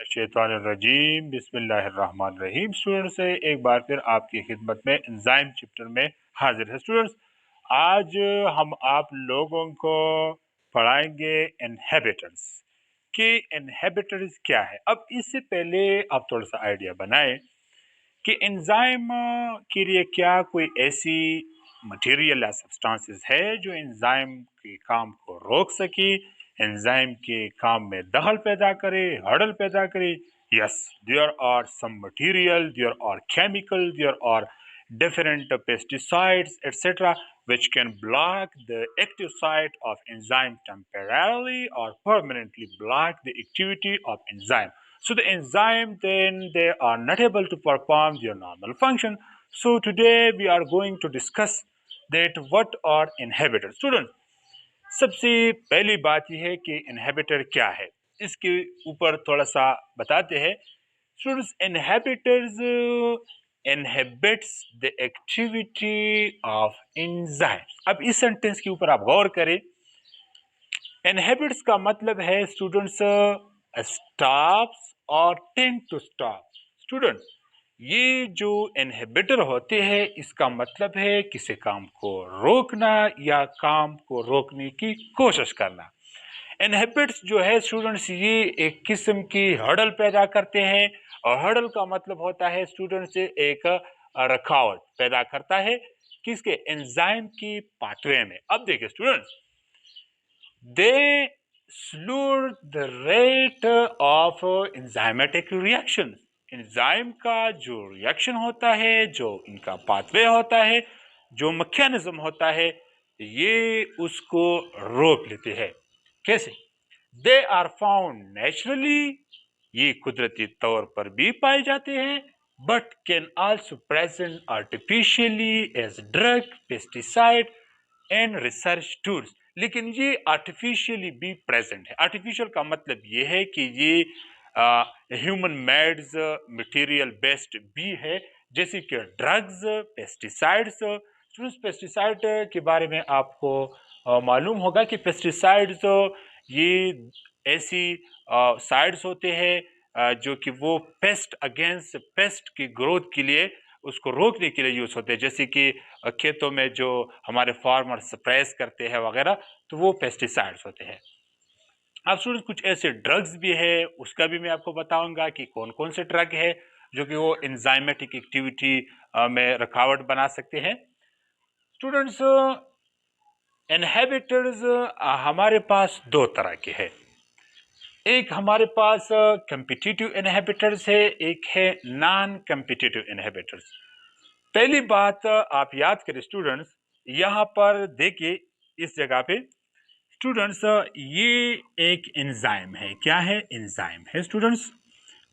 शैतानिर्रजीम बिस्मिल्लाहिर्रहमानिर्रहीम। स्टूडेंट्स से एक बार फिर आपकी खिदमत में एंजाइम चैप्टर में हाजिर है। स्टूडेंट्स, आज हम आप लोगों को पढ़ाएंगे इनहेबिटर्स कि इनहेबिटर्स क्या है। अब इससे पहले आप थोड़ा सा आइडिया बनाएं कि एंजाइम के लिए क्या कोई ऐसी मटेरियल या सब्सटेंसेस है जो एंजाइम के काम को रोक सके, एंजाइम के काम में दखल पैदा करे, हड़ल पैदा करे। Yes, there are some material, there are chemical, there are different pesticides etc which can block the active site of enzyme temporarily or permanently block the activity of enzyme. So the enzyme then they are not able to perform their normal function. So today we are going to discuss that what are inhibitors. Students, सबसे पहली बात यह है कि inhibitor क्या है, इसके ऊपर थोड़ा सा बताते हैं। Students, inhibitors inhibits the activity of enzymes। अब इस सेंटेंस के ऊपर आप गौर करें। inhibits का मतलब है स्टूडेंट्स स्टॉप्स और टेंड टू स्टॉप। स्टूडेंट्स, ये जो इनहिबिटर होते हैं इसका मतलब है किसी काम को रोकना या काम को रोकने की कोशिश करना। इनहिबिट्स जो है स्टूडेंट्स ये एक किस्म की हर्डल पैदा करते हैं, और हर्डल का मतलब होता है स्टूडेंट्स एक रुकावट पैदा करता है किसके, एंजाइम की पाथवे में। अब देखिए students, they slow the rate of enzymatic reaction. Enzyme का जो रिएक्शन होता है, जो इनका पाथवे होता है, जो मैकेनिज्म होता है, ये उसको रोक लेते हैं। कैसे? दे आर फाउंड नेचुरली, ये कुदरती तौर पर भी पाए जाते हैं, but can also present artificially as drug, pesticide and research tools. लेकिन ये आर्टिफिशियली भी प्रेजेंट है। आर्टिफिशियल का मतलब ये है कि ये ह्यूमन मेड्स मटेरियल बेस्ड भी है, जैसे कि ड्रग्स, पेस्टिसाइड्स। पेस्टिसाइड के बारे में आपको मालूम होगा कि पेस्टिसाइड्स ये ऐसी साइड्स होते हैं जो कि वो पेस्ट अगेंस्ट पेस्ट की ग्रोथ के लिए, उसको रोकने के लिए यूज होते हैं। जैसे कि खेतों में जो हमारे फार्मर स्प्रेस करते हैं वगैरह, तो वो पेस्टिसाइड्स होते हैं। अब स्टूडेंट्स, कुछ ऐसे ड्रग्स भी है, उसका भी मैं आपको बताऊंगा कि कौन कौन से ड्रग है जो कि वो एंजाइमेटिक एक्टिविटी में रुकावट बना सकते हैं। स्टूडेंट्स, इनहिबिटर्स हमारे पास दो तरह के हैं। एक हमारे पास कम्पिटिटिव इनहिबिटर्स है, एक है नॉन कम्पिटिटिव इनहिबिटर्स। पहली बात आप याद करें स्टूडेंट्स, यहाँ पर देखिए इस जगह पे स्टूडेंट्स, ये एक एंजाइम है। क्या है? एंजाइम है स्टूडेंट्स,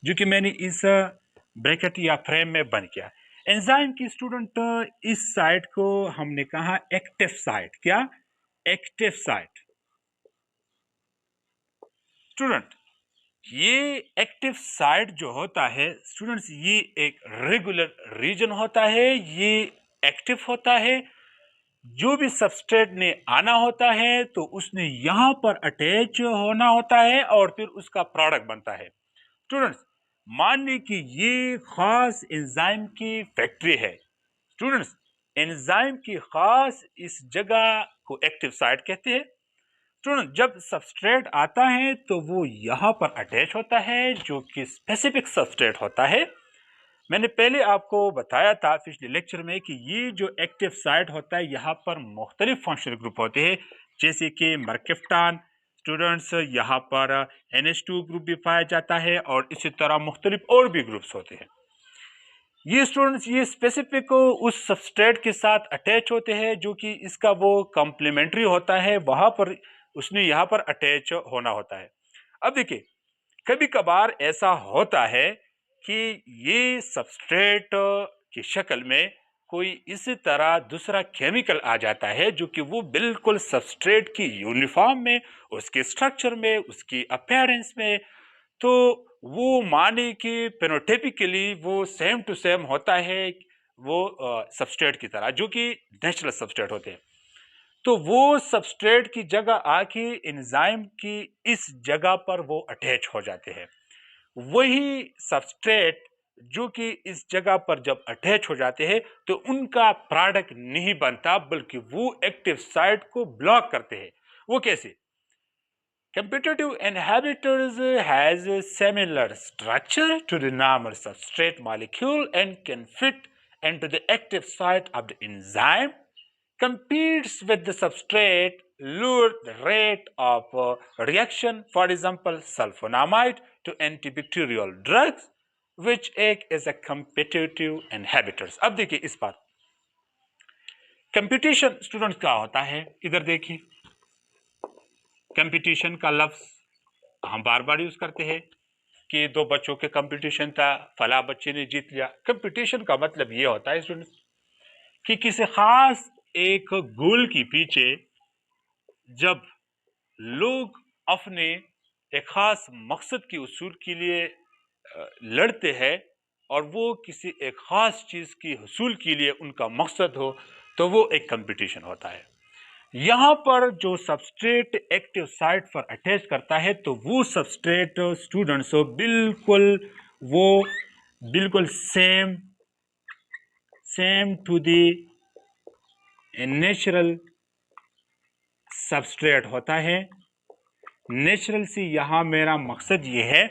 जो कि मैंने इस ब्रैकेट या फ्रेम में बन किया। एंजाइम की स्टूडेंट इस साइट को हमने कहा एक्टिव साइट। क्या? Active site. स्टूडेंट, ये एक्टिव साइट जो होता है स्टूडेंट्स, ये एक रेगुलर रीजन होता है, ये एक्टिव होता है। जो भी सबस्ट्रेट ने आना होता है तो उसने यहां पर अटैच होना होता है और फिर उसका प्रोडक्ट बनता है। स्टूडेंट्स, मान ली कि ये खास एंजाइम की फैक्ट्री है। स्टूडेंट्स, एंजाइम की खास इस जगह को एक्टिव साइट कहते हैं। स्टूडेंट, जब सबस्ट्रेट आता है तो वो यहां पर अटैच होता है, जो कि स्पेसिफिक सबस्ट्रेट होता है। मैंने पहले आपको बताया था पिछले लेक्चर में कि ये जो एक्टिव साइट होता है, यहाँ पर मुख्तलिफ फंक्शनल ग्रुप होते हैं, जैसे कि मर्केफ्टान। स्टूडेंट्स, यहाँ पर NH2 ग्रुप भी पाया जाता है और इसी तरह मुख्तलिफ और भी ग्रुप्स होते हैं। ये स्टूडेंट्स, ये स्पेसिफिक उस सबस्ट्रेट के साथ अटैच होते हैं जो कि इसका वो कॉम्प्लीमेंट्री होता है, वहां पर उसने यहाँ पर अटैच होना होता है। अब देखिए, कभी कभार ऐसा होता है कि ये सबस्ट्रेट की शक्ल में कोई इसी तरह दूसरा केमिकल आ जाता है जो कि वो बिल्कुल सबस्ट्रेट की यूनिफॉर्म में, उसके स्ट्रक्चर में, उसकी अपीयरेंस में, तो वो माने कि फेनोटाइपिकली वो सेम टू सेम होता है वो सबस्ट्रेट की तरह, जो कि नेचुरल सबस्ट्रेट होते हैं। तो वो सबस्ट्रेट की जगह आके एंजाइम की इस जगह पर वो अटैच हो जाते हैं। वही सबस्ट्रेट जो कि इस जगह पर जब अटैच हो जाते हैं तो उनका प्रोडक्ट नहीं बनता, बल्कि वो एक्टिव साइट को ब्लॉक करते हैं। वो कैसे? Competitive inhibitors has a similar structure to the normal substrate molecule and can fit into the active site of the enzyme, competes with the substrate, lower the rate of reaction, for example, sulfonamide to antibacterial drugs, which act as a competitive inhibitors. अब देखिए इस बात, competition students क्या होता है, इधर देखिए, competition का लफ्ज हम बार बार यूज करते हैं कि दो बच्चों के कंपटीशन था, फला बच्चे ने जीत लिया। कंपटीशन का मतलब ये होता है स्टूडेंट्स कि किसी खास एक गोल के पीछे जब लोग अपने एक खास मकसद के उसूल के लिए लड़ते हैं और वो किसी एक खास चीज की हसूल के लिए उनका मकसद हो, तो वो एक कंपटीशन होता है। यहाँ पर जो सबस्ट्रेट एक्टिव साइट पर अटैच करता है तो वो सबस्ट्रेट स्टूडेंट्स बिल्कुल same to the natural substrate होता है। नेचुरल से यहाँ मेरा मकसद ये है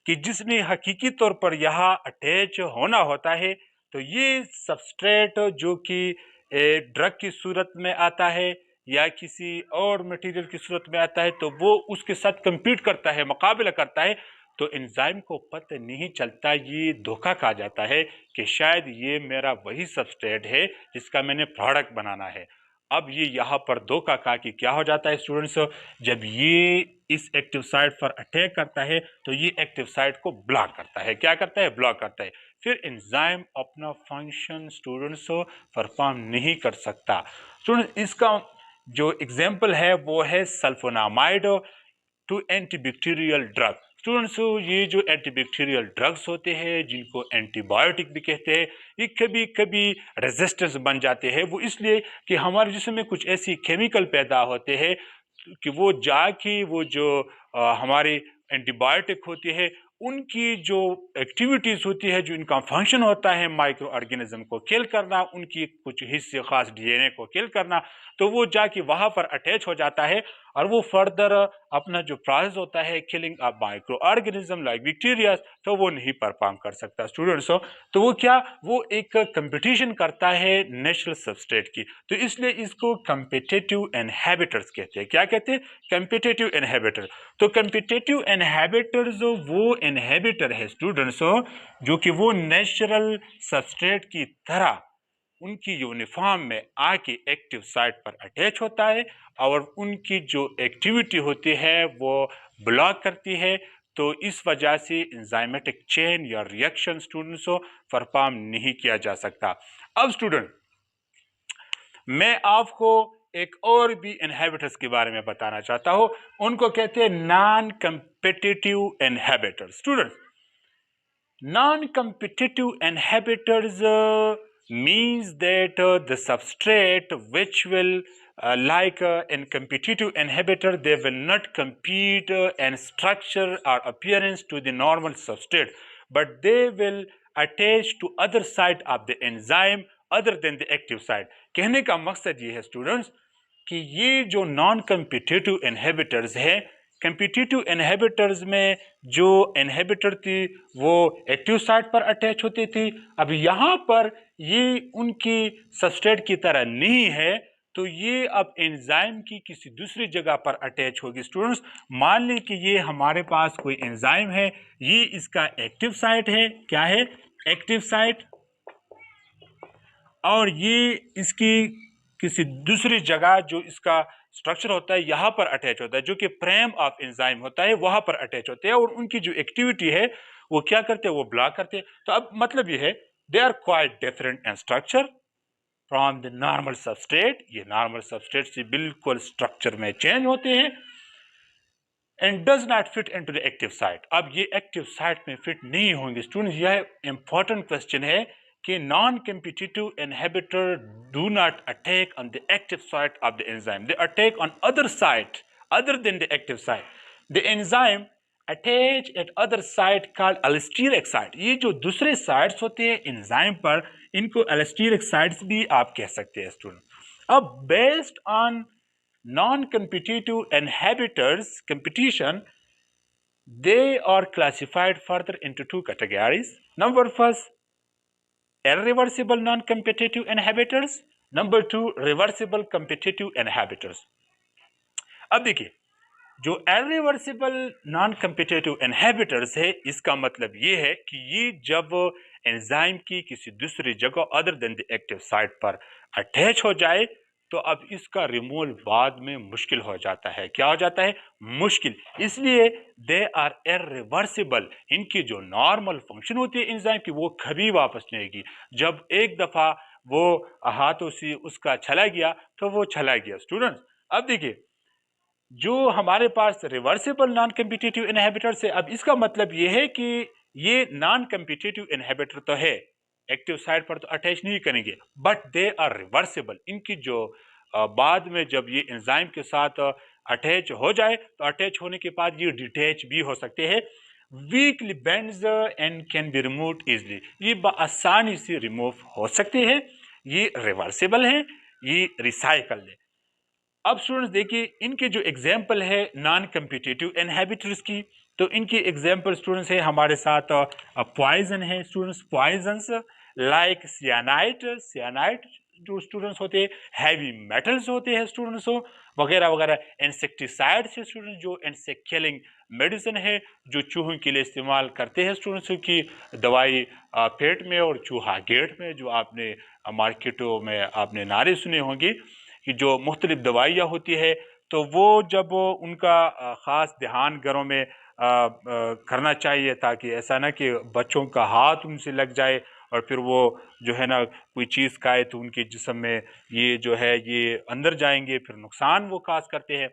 कि जिसने हकीकी तौर पर यहाँ अटैच होना होता है, तो ये सबस्ट्रेट जो कि ड्रग की सूरत में आता है या किसी और मटेरियल की सूरत में आता है, तो वो उसके साथ कंपीट करता है, मुकाबला करता है। तो एंजाइम को पता नहीं चलता, ये धोखा खा जाता है कि शायद ये मेरा वही सबस्ट्रेट है जिसका मैंने प्रोडक्ट बनाना है। अब ये यहाँ पर धोखा खा कि क्या हो जाता है स्टूडेंट्स, जब ये इस एक्टिव साइट पर अटैक करता है तो ये एक्टिव साइट को ब्लॉक करता है। क्या करता है? ब्लॉक करता है। फिर एंजाइम अपना फंक्शन स्टूडेंट्स परफॉर्म नहीं कर सकता। स्टूडेंट्स इसका जो एग्जाम्पल है वो है sulfonamide to antibacterial drug. Students ये जो एंटीबैक्टीरियल ड्रग्स होते हैं जिनको एंटीबायोटिक भी कहते हैं, ये कभी कभी रेजिस्टेंस बन जाते हैं। वो इसलिए कि हमारे जिस्म में कुछ ऐसी केमिकल पैदा होते हैं कि वो जाके वो जो हमारी एंटीबायोटिक होती है उनकी जो एक्टिविटीज़ होती है, जो इनका फंक्शन होता है माइक्रो ऑर्गेनिज्म को किल करना, उनकी कुछ हिस्से खास डीएनए को किल करना, तो वो जाके वहाँ पर अटैच हो जाता है और वो फर्दर अपना जो प्रोसेस होता है killing of micro organism like bacteria, तो वो नहीं परफॉर्म कर सकता स्टूडेंट्स। तो वो क्या, वो एक कंपटीशन करता है नेचुरल सबस्ट्रेट की, तो इसलिए इसको कम्पिटिटिव इनहिबिटर्स कहते हैं। क्या कहते हैं? Competitive inhibitor. तो कम्पिटिटिव इनहिबिटर्स वो इनहिबिटर है स्टूडेंट्स जो कि वो नेचुरल सबस्ट्रेट की तरह उनकी यूनिफॉर्म में आके एक्टिव साइट पर अटैच होता है और उनकी जो एक्टिविटी होती है वो ब्लॉक करती है। तो इस वजह से एंजाइमेटिक चेन या रिएक्शन स्टूडेंट्स परफॉर्म नहीं किया जा सकता। अब स्टूडेंट मैं आपको एक और भी इनहिबिटर्स के बारे में बताना चाहता हूं, उनको कहते हैं non competitive inhibitors. Student non-competitive inhibitors means that the substrate which will in competitive inhibitor they will not compete in structure or appearance to the normal substrate, but they will attach to other side of the enzyme other than the active side। कहने का मकसद ये है students कि ये जो non competitive inhibitors हैं, competitive inhibitors में जो इनहिबिटर थी वो एक्टिव साइट पर अटैच होती थी। अब यहाँ पर ये उनकी सबस्ट्रेट की तरह नहीं है, तो ये अब एंजाइम की किसी दूसरी जगह पर अटैच होगी। स्टूडेंट्स मान लें कि ये हमारे पास कोई एंजाइम है, ये इसका एक्टिव साइट है। क्या है? Active site. और ये इसकी किसी दूसरी जगह जो इसका स्ट्रक्चर होता है यहाँ पर अटैच होता है, जो कि फ्रेम ऑफ एंजाइम होता है वहां पर अटैच होते हैं, और उनकी जो एक्टिविटी है वो क्या करते हैं? वो ब्लॉक करते हैं। तो अब मतलब ये है they are quite different in structure from the normal substrate. ये नॉर्मल सबस्ट्रेट से बिल्कुल स्ट्रक्चर में चेंज होते हैं and does not fit into the active site. अब ये एक्टिव साइट में फिट नहीं होंगे। स्टूडेंट्स यह इंपॉर्टेंट क्वेश्चन है कि non-competitive inhibitor do not attack on the active site of the enzyme. They attack on other site other than the active site. The enzyme attach at other site called allosteric site. ये जो दूसरे sites होते हैं enzyme पर, इनको एलिस्टेरिक sites भी आप कह सकते हैं स्टूडेंट। अब based on non competitive inhibitors competition, they are classified further into two categories. Number first, irreversible non-competitive inhibitors. Number two, reversible competitive inhibitors. अब देखिए, जो irreversible non-competitive inhibitors है, इसका मतलब ये है कि ये जब एंजाइम की किसी दूसरी जगह other than the active site पर अटैच हो जाए, तो अब इसका रिमूवल बाद में मुश्किल हो जाता है। क्या हो जाता है? मुश्किल। इसलिए दे आर इरिवर्सिबल। इनकी जो नॉर्मल फंक्शन होती है एंजाइम की, वो कभी वापस नहीं आएगी। जब एक दफा वो हाथों से उसका चला गया, तो वो चला गया स्टूडेंट्स। अब देखिए, जो हमारे पास रिवर्सिबल नॉन कम्पिटिटिव इनहिबिटर्स है, अब इसका मतलब ये है कि ये नॉन कम्पिटिटिव इनहिबिटर तो है, एक्टिव साइट पर तो अटैच नहीं करेंगे, बट दे आर रिवर्सिबल। इनकी जो बाद में जब ये एंजाइम के साथ अटैच हो जाए, तो अटैच होने के बाद ये डिटैच भी हो सकते हैं। Weakly bonds and can be removed easily. ये आसानी से रिमूव हो सकते हैं। ये रिवर्सिबल हैं, ये रिसाइकल है। अब स्टूडेंट्स देखिए, इनके जो एग्जाम्पल है नॉन कम्पिटिटिव इनहिबिटर्स की, तो इनकी एग्जाम्पल स्टूडेंट्स है हमारे साथ पॉइजन है स्टूडेंट्स। पॉइजन्स लाइक सियानाइट जो स्टूडेंट्स होते हैं, हैवी मेटल्स होते हैं स्टूडेंट्स, वगैरह वगैरह। इंसेक्टिसाइड्स है स्टूडेंट्स, जो इंसेक्ट किलिंग मेडिसिन है, जो चूहों के लिए इस्तेमाल करते हैं स्टूडेंट्स की दवाई पेट में और चूहा गेट में, जो आपने मार्केटों में आपने नारे सुने होंगे कि जो मुख्तलिफ दवाइयाँ होती है, तो वो जब उनका ख़ास ध्यान घरों में करना चाहिए, ताकि ऐसा ना कि बच्चों का हाथ उनसे लग जाए और फिर वो जो है ना कोई चीज़ खाए तो उनके जिस्म में ये जो है ये अंदर जाएंगे, फिर नुकसान वो खास करते हैं।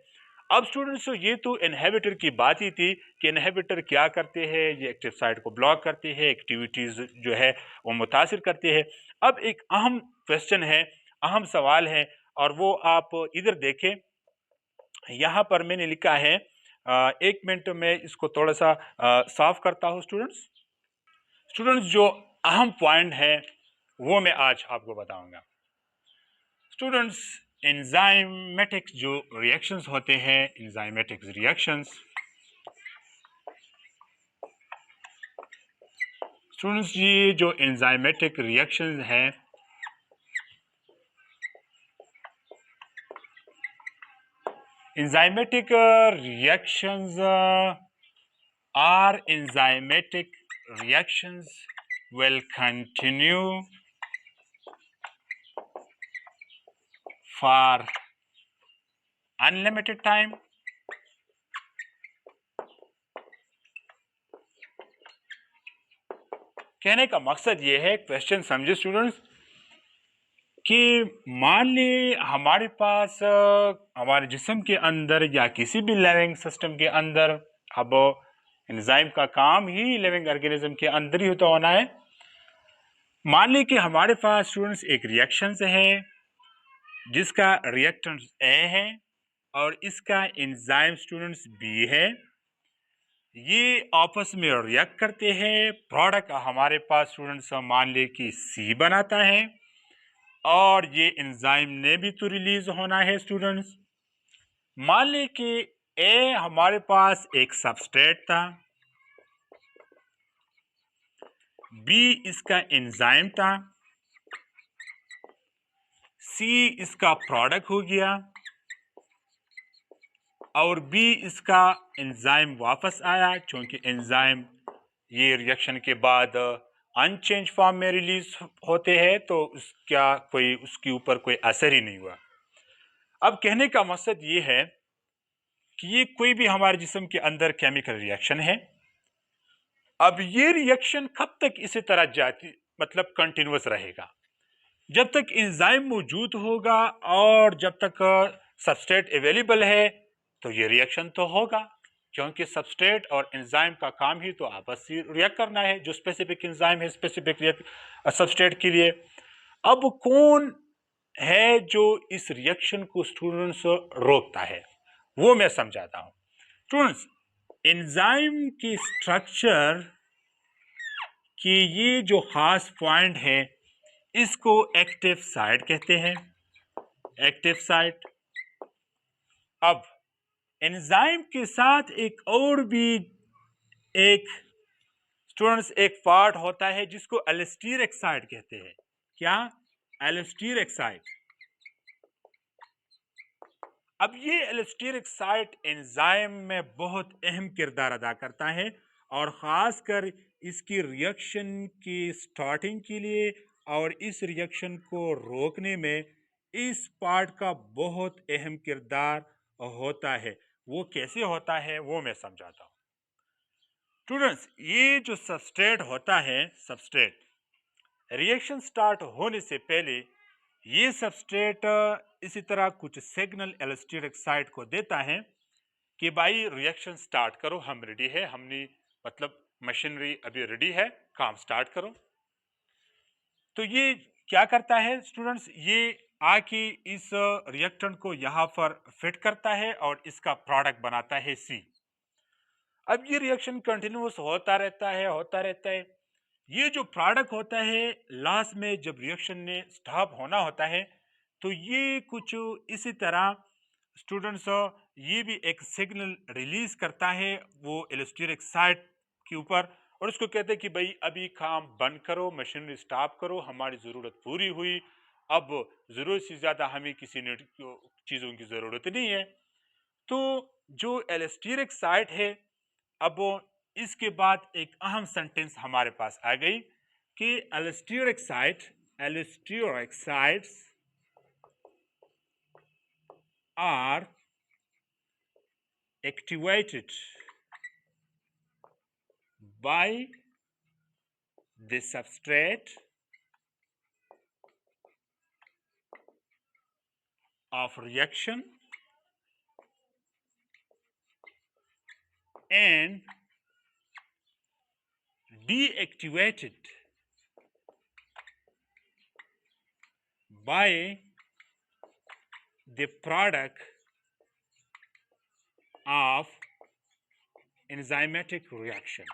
अब स्टूडेंट्स, ये तो इनहिबिटर की बात ही थी कि इनहिबिटर क्या करते हैं, ये एक्टिव साइट को ब्लॉक करते हैं, एक्टिविटीज़ जो है वो मुतासिर करते हैं। अब एक अहम क्वेश्चन है, अहम सवाल है, और वो आप इधर देखें, यहाँ पर मैंने लिखा है, एक मिनट में इसको थोड़ा सा साफ करता हूँ स्टूडेंट्स। जो अहम पॉइंट है वो मैं आज आपको बताऊंगा स्टूडेंट्स। एंजाइमेटिक्स जो रिएक्शंस होते हैं, एंजाइमेटिक्स रिएक्शंस स्टूडेंट्स, ये जो एंजाइमेटिक रिएक्शंस हैं, enzymatic reactions are enzymatic reactions will continue for unlimited time. कहने का मकसद ये है, क्वेश्चन समझे स्टूडेंट्स, कि मान ली हमारे पास हमारे जिस्म के अंदर या किसी भी लिविंग सिस्टम के अंदर, अब एंजाइम का काम ही लिविंग ऑर्गेनिज्म के अंदर ही तो होना है। मान ली कि हमारे पास स्टूडेंट्स एक रिएक्शन है जिसका रिएक्टेंट ए है और इसका एंजाइम स्टूडेंट्स बी है। ये आपस में रिएक्ट करते हैं, प्रोडक्ट हमारे पास स्टूडेंट्स मान ली कि सी बनाता है, और ये एंजाइम ने भी तो रिलीज होना है स्टूडेंट्स। मान ली कि ए हमारे पास एक सबस्ट्रेट था, बी इसका एंजाइम था, सी इसका प्रोडक्ट हो गया, और बी इसका एंजाइम वापस आया। क्योंकि एंजाइम ये रिएक्शन के बाद अनचेंज फॉर्म में रिलीज होते हैं, तो उसका कोई उसके ऊपर कोई असर ही नहीं हुआ। अब कहने का मकसद ये है कि ये कोई भी हमारे जिस्म के अंदर केमिकल रिएक्शन है। अब ये रिएक्शन कब तक इसी तरह जाती, मतलब कंटिन्यूस रहेगा, जब तक एंजाइम मौजूद होगा और जब तक सबस्ट्रेट अवेलेबल है, तो ये रिएक्शन तो होगा। क्योंकि सबस्ट्रेट और एंजाइम का काम ही तो आपस में रिएक्ट करना है, जो स्पेसिफिक एंजाइम है स्पेसिफिक सबस्ट्रेट के लिए। अब कौन है जो इस रिएक्शन को स्टूडेंट्स रोकता है, वो मैं समझाता हूँ स्टूडेंट्स। एंजाइम की स्ट्रक्चर की ये जो खास पॉइंट है इसको एक्टिव साइट कहते हैं, एक्टिव साइट। अब एंजाइम के साथ एक और भी एक स्टूडेंट्स एक पार्ट होता है जिसको एलिस्टीरिक साइट कहते हैं। क्या? एलिस्टीरिक साइट। अब ये एलिस्टीरिक साइट एंजाइम में बहुत अहम किरदार अदा करता है और ख़ासकर इसकी रिएक्शन की स्टार्टिंग के लिए और इस रिएक्शन को रोकने में इस पार्ट का बहुत अहम किरदार होता है। वो कैसे होता है वो मैं समझाता हूँ। स्टूडेंट्स, ये जो सबस्ट्रेट होता है, सबस्ट्रेट रिएक्शन स्टार्ट होने से पहले ये सबस्ट्रेट इसी तरह कुछ सिग्नल एलिस्टीरिक साइट को देता है कि भाई रिएक्शन स्टार्ट करो, हम रेडी है, हमने मतलब मशीनरी अभी रेडी है, काम स्टार्ट करो। तो ये क्या करता है स्टूडेंट्स, ये आके इस रिएक्टेंट को यहाँ पर फिट करता है और इसका प्रोडक्ट बनाता है सी। अब ये रिएक्शन कंटिन्यूस होता रहता है, होता रहता है। ये जो प्रोडक्ट होता है लास्ट में जब रिएक्शन ने स्टॉप होना होता है तो ये कुछ इसी तरह स्टूडेंट्स ये भी एक सिग्नल रिलीज करता है वो एलिस्टीरिक साइट के ऊपर और उसको कहते हैं कि भाई अभी काम बंद करो, मशीनरी स्टॉप करो, हमारी ज़रूरत पूरी हुई, अब ज़रूरत से ज़्यादा हमें किसी चीज़ों की ज़रूरत नहीं है। तो जो एलिस्टीरिक साइट है, अब इसके बाद एक अहम सेंटेंस हमारे पास आ गई कि allosteric sites are activated by the substrate of reaction and deactivated by the product of enzymatic reaction।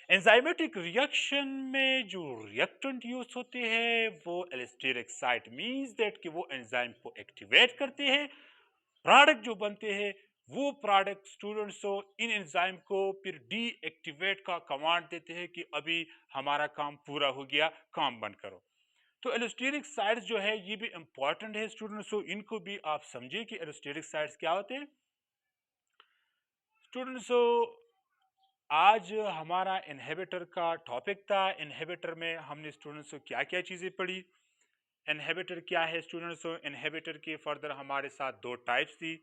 Enzymatic reaction में जो रिएक्टेंट यूज होते हैं वो एलिस्टीरिक साइट मींस दैट कि वो एंजाइम को एक्टिवेट करते हैं, प्रोडक्ट जो बनते हैं वो प्रोडक्ट स्टूडेंट्स को इन एंजाइम को फिर डीएक्टिवेट का कमांड देते हैं कि अभी हमारा काम पूरा हो गया, काम बंद करो। तो एलिस्टीरिक साइट्स जो है ये भी इंपॉर्टेंट है स्टूडेंट्स, तो इनको भी आप समझिए कि एलिस्टीरिक साइट्स क्या होते हैं। स्टूडेंट्स, आज हमारा इनहिबिटर का टॉपिक था। इनहिबिटर में हमने स्टूडेंट्स को क्या क्या चीज़ें पढ़ी, इनहिबिटर क्या है स्टूडेंट्स। इनहिबिटर की फर्दर हमारे साथ दो टाइप्स थी,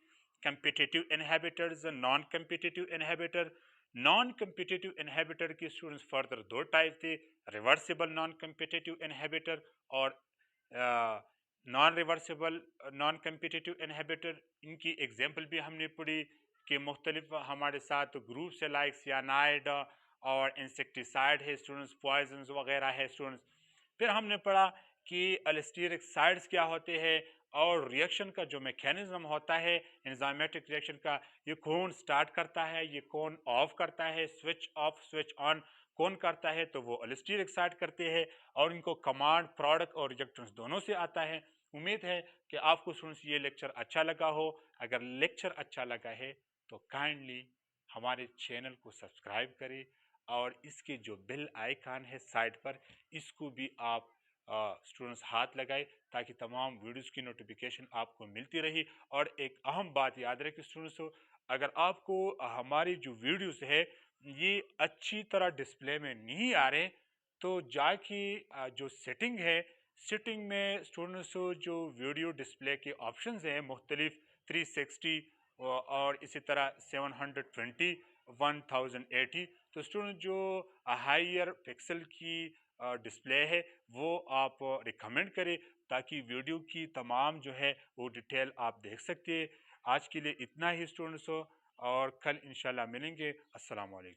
competitive inhibitors, non competitive inhibitor. Non competitive inhibitor की स्टूडेंट्स फर्दर दो टाइप थे, रिवर्सिबल नॉन कम्पिटिटिव इनहिबिटर और non reversible non competitive inhibitor. इनकी एग्जाम्पल भी हमने पढ़ी कि मुख्तलिफ हमारे साथ ग्रुप से लाइक सियानाइड और इंसेक्टिसाइड है स्टूडेंट्स, पॉइजन्स वगैरह है स्टूडेंट्स। फिर हमने पढ़ा कि एलिस्टीरिक साइड्स क्या होते हैं और रिएक्शन का जो मैकेनिज्म होता है एंजाइमेटिक रिएक्शन का, ये कौन स्टार्ट करता है, ये कौन ऑफ करता है, स्विच ऑफ स्विच ऑन कौन करता है, तो वो एलिस्टीरिक साइड करते हैं और इनको कमांड प्रोडक्ट और रिएक्टेंस दोनों से आता है। उम्मीद है कि आपको स्टूडेंट्स ये लेक्चर अच्छा लगा हो। अगर लेक्चर अच्छा लगा है तो काइंडली हमारे चैनल को सब्सक्राइब करें और इसके जो बेल आइकन है साइड पर, इसको भी आप स्टूडेंट्स हाथ लगाए ताकि तमाम वीडियोस की नोटिफिकेशन आपको मिलती रही। और एक अहम बात याद रखें स्टूडेंट्स, अगर आपको हमारी जो वीडियोस है ये अच्छी तरह डिस्प्ले में नहीं आ रहे तो जाके जो सेटिंग है, सेटिंग में स्टूडेंट्स जो वीडियो डिस्प्ले के ऑप्शंस हैं मुख्तलिफ 360 और इसी तरह 720 1080, तो स्टूडेंट जो हायर पिक्सल की डिस्प्ले है वो आप रिकमेंड करें ताकि वीडियो की तमाम जो है वो डिटेल आप देख सकते हैं। आज के लिए इतना ही स्टूडेंट्स हो और कल इंशाल्लाह मिलेंगे। अस्सलाम वालेकुम।